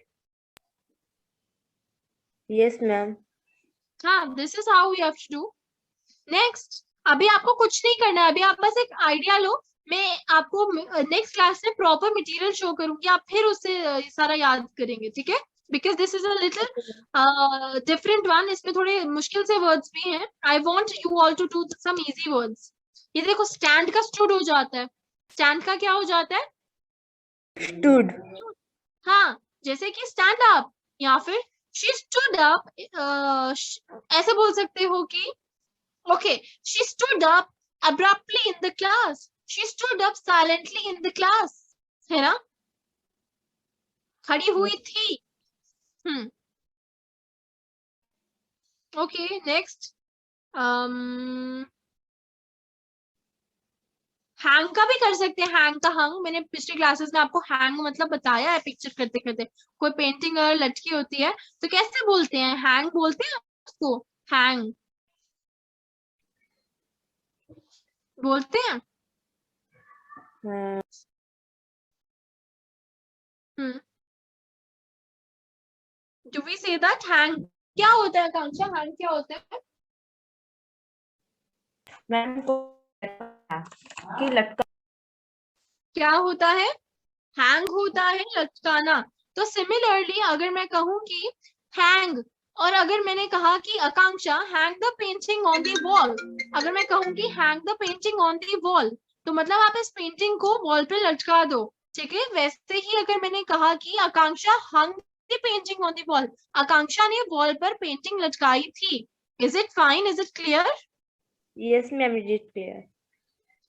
Yes, ma'am. हाँ, this is how you have to do. Next, अभी आपको कुछ नहीं करना है, अभी आप बस एक आइडिया लो. मैं आपको नेक्स्ट क्लास में प्रॉपर मटेरियल शो करूंगी, आप फिर उससे सारा याद करेंगे. ठीक है, because this is a little different one, इसमें थोड़े मुश्किल से वर्ड्स भी हैं. I want you all to do some easy words. ये देखो, स्टैंड का स्टूड हो जाता है. स्टैंड का क्या हो जाता है? Stood. हाँ, जैसे कि स्टैंड अप, या फिर शी स्टूड अप. ऐसे बोल सकते हो कि okay, she stood up abruptly in the class. She stood up silently in the class. है ना? खड़ी हुई थी. Okay, next. हैंग का भी कर सकते हैं. हैंग का हंग, मैंने पिछले क्लासेस में आपको हैंग मतलब बताया है. पिक्चर करते करते कोई पेंटिंग और लटकी होती है तो कैसे बोलते हैं? हैंग बोलते हैं उसको. हैंग बोलते हैं. Do we say that? Hang क्या होता है आकांक्षा? हैंग क्या होता है? मैम कि लटका. क्या होता है? हैंग होता है लटकाना. तो सिमिलरली अगर मैं कहूं कि हैंग, और अगर मैंने कहा कि Akanksha hang the painting on the wall, अगर मैं कहूं कि hang the painting on the wall, तो मतलब आप इस पेंटिंग को वॉल पे लटका दो. ठीक है, वैसे ही अगर मैंने कहा कि Akanksha hung the painting on the wall, Akanksha ने वॉल पर पेंटिंग लटकाई थी. Is it fine? Is it clear? Yes, ma'am. It is clear.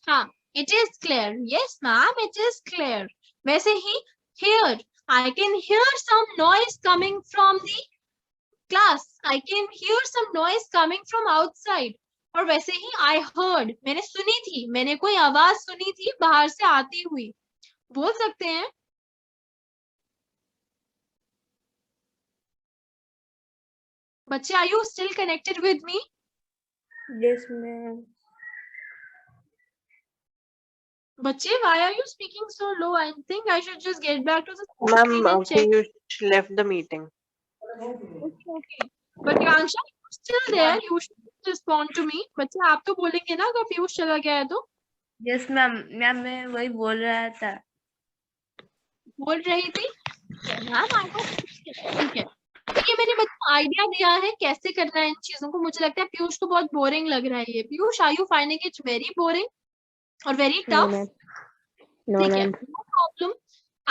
हाँ, it is clear. Yes, ma'am, it is clear. वैसे ही here, I can hear some noise coming from the class. I can hear some noise coming from outside. और वैसे ही I heard, मैंने सुनी थी, मैंने कोई आवाज सुनी थी बाहर से आती हुई. बोल सकते हैं. बच्चे, are you still connected with me? Yes, ma'am. बच्चे, why are you speaking so low? I think I should just get back to the Ma'am, screen and check. Piyush left the meeting. Okay. But Yansha, you're still there. You should respond to me. बच्चे, आप तो बोलेंगे ना अगर पीयूष चला गया है तो? यस मैम, मैम मैं वही बोल रहा था। बोल रही थी मैम, आई को ठीक है। तो ये मैंने बच्चों आइडिया दिया है कैसे करना है इन चीजों को। मुझे लगता है पीयूष को बहुत बोरिंग लग रहा है ये। Piyush, are you finding it very boring और very No, tough? ma'am. No, ठीक है, ma'am. No problem.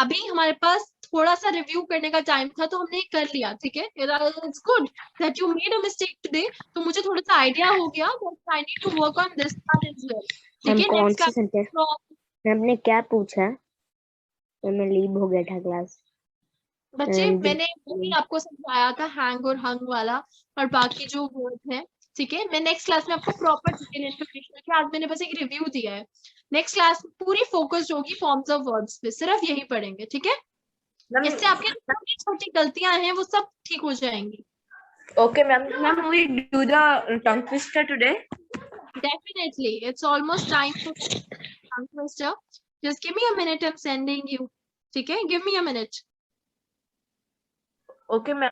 अभी हमारे पास थोड़ा सा रिव्यू करने का टाइम था तो हमने कर लिया। ठीक है, it's good that you made a mistake today. तो मुझे थोड़ा सा आइडिया हो गया that I need to work on this part as well. ठीक हम है, कौन नेक्स्ट सी सेंटेंस हमने क्या पूछा? तो मैं लीव हो गया था क्लास। बच्चे, And- मैंने वही आपको समझाया था, हैंग और हंग वाला और बाकी जो वर्ड है। ठीक है, मैं नेक्स्ट क्लास में आपको प्रॉपर डिटेल इन्फॉर्मेशन की, आज मैंने बस एक रिव्यू दिया है। नेक्स्ट क्लास पूरी फोकस्ड होगी फॉर्म्स ऑफ वर्ड्स पे, सिर्फ यही पढ़ेंगे। ठीक है, इससे आपके छोटी छोटी गलतियां हैं वो सब ठीक हो जाएंगी। Okay ma'am, ma'am we do the tongue twister today. Definitely, it's almost time for tongue twister. Just give me a minute, I'm sending you. ठीक है, give me a minute. Okay ma'am.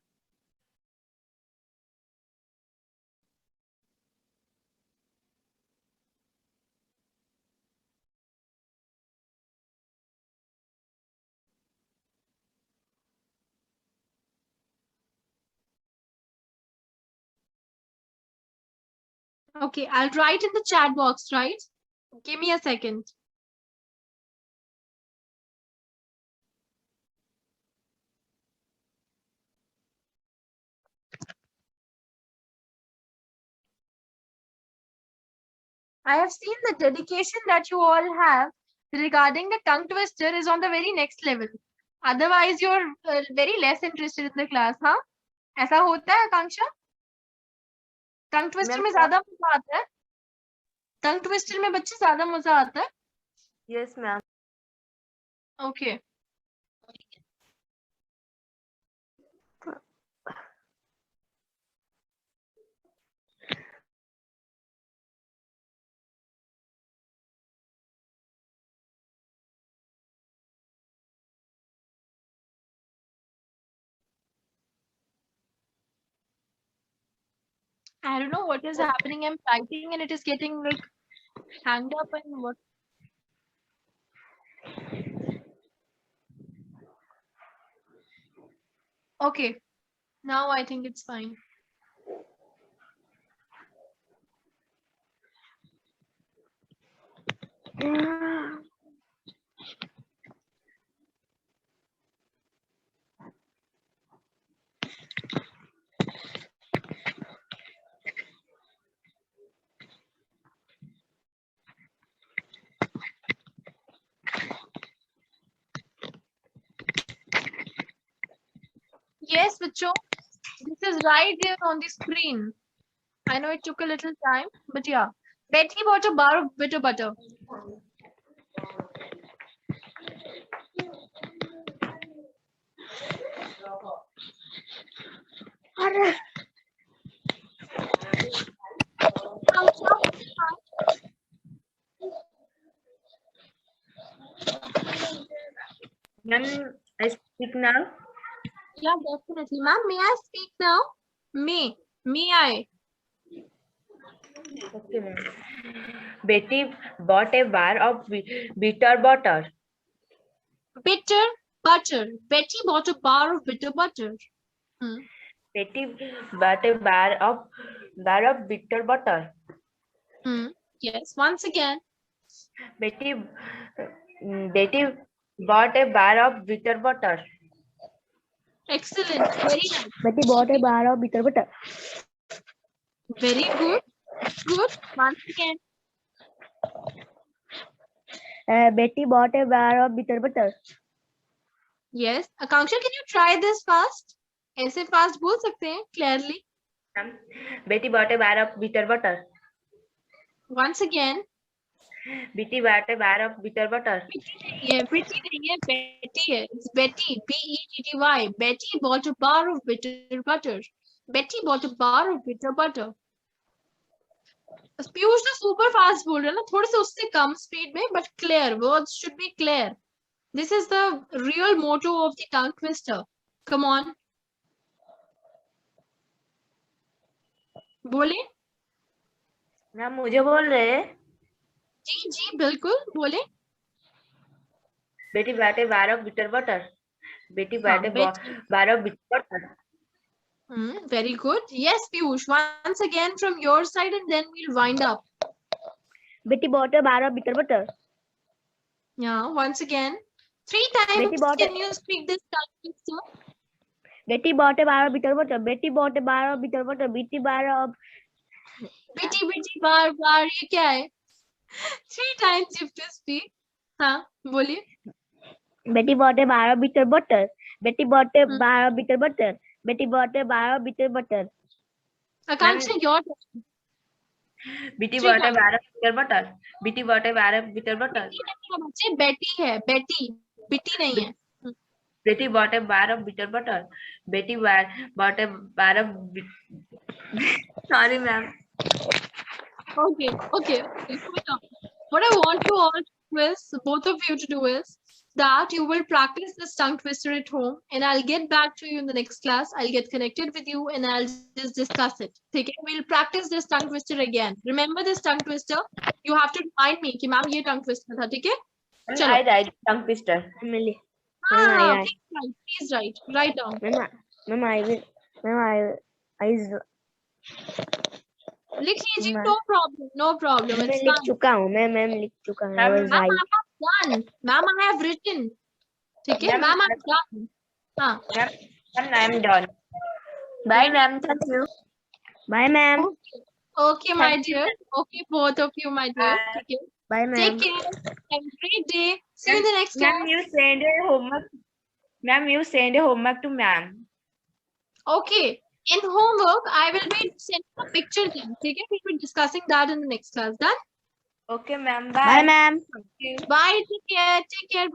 Okay, I'll write in the chat box, right? Give me a second. I have seen the dedication that you all have regarding the tongue twister is on the very next level. Otherwise, you're very less interested in the class, हाँ? ऐसा होता है आकांक्षा? Tongue twister में ज्यादा मजा आता है? Tongue twister में बच्चे ज्यादा मजा आता है? Yes ma'am. Okay. I don't know what is happening. I'm typing and it is getting like hanged up and what. Okay, now I think it's fine. Yes, Vicho, this is right there on the screen. I know it took a little time, but yeah. Betty bought a bar of bitter butter. Ma'am I speak now. Yeah, definitely. Ma'am, may I speak now? May I? Okay ma'am. बेटी bought a bar of bitter butter. Bitter butter. Betty bought a bar of bitter butter. Betty bought a bar of bitter butter. Yes, once again. Betty bought a bar of bitter butter. Excellent. Very nice. Betty bought a bar of bitter butter. Very good. Good. Once again. Betty bought a bar of bitter butter. Yes. Akanksha, can you try this fast? ऐसे fast बोल सकते हैं clearly. Betty bought a bar of bitter butter. Once again. Betty bought a bar of bitter butter. Betty नहीं है, Betty है. It's Betty. Betty. Betty bought a bar of bitter butter. Betty bought a bar of bitter butter. Piyush तो super fast बोल रहा है ना, थोड़े से उससे कम speed में, but clear. Words should be clear. This is the real motto of the tongue twister. Come on. बोले. मैम मुझे बोल रहे हैं जी जी बिल्कुल बोले. बेटी बाटे 12 बिटर बटर, बेटी बाटे Betty. 12 bitter butter. Very good. Yes, Piyush. Once again from your side, and then we'll wind up. Betty bought a bar of bitter butter. Yeah. Once again. 3 times. Betty bought Can you speak this tongue twister? Betty bought a bar of bitter butter. Betty bought a bar of bitter butter. Betty bar of Bitty bitty bar bar. ये क्या है? 3 times you have to speak. हाँ बोलिए. Betty bought a bar of bitter butter. Betty bought a Hmm. bar of bitter butter. Betty bought a bar of bitter butter. Akanksha, your turn. बेटी ठीक बाटे है। 12 bitter butter, बेटी बाटे 12 bitter butter, बेटी नहीं है बच्चे, बेटी है. बेटी बिटी नहीं है. बेटी बाटे 12 बिटर बटर, बेटी बाटे 12 sorry ma'am. Okay. Hold on. What I want you all to do is, both of you to do is, that you will practice this tongue twister at home, and I'll get back to you in the next class. I'll get connected with you and I'll just discuss it. Okay? We'll practice this tongue twister again. Remember this tongue twister? You have to remind me कि ma'am ये tongue twister था, ठीक है? चलो. I write tongue twister. Emily. हाँ, I- please write down. Ma'am, I will. Ma'am, लिख लीजिए, Ma'am. no problem. मैं It's लिख fine. चुका हूँ. मैं लिख चुका हूँ. I Ma'am, was Ma'am, right. I have done. Ma'am, I have written. ठीक है? Ma'am, Ma'am, I'm done. हाँ. Ma'am, I am done. Bye ma'am, thank you. Bye, ma'am. Okay, my dear. Okay, both of you, my dear. Bye. ठीक है? Bye, ma'am. Take care. Have a great day. See you in the next class. Ma'am, you send a homework. Ma'am, you send a homework to ma'am. Okay. In homework, I will be sending a picture then. ठीक है? We'll be discussing that in the next class. Done? Okay, ma'am. Bye, ma'am. Thank you. Bye. Take care.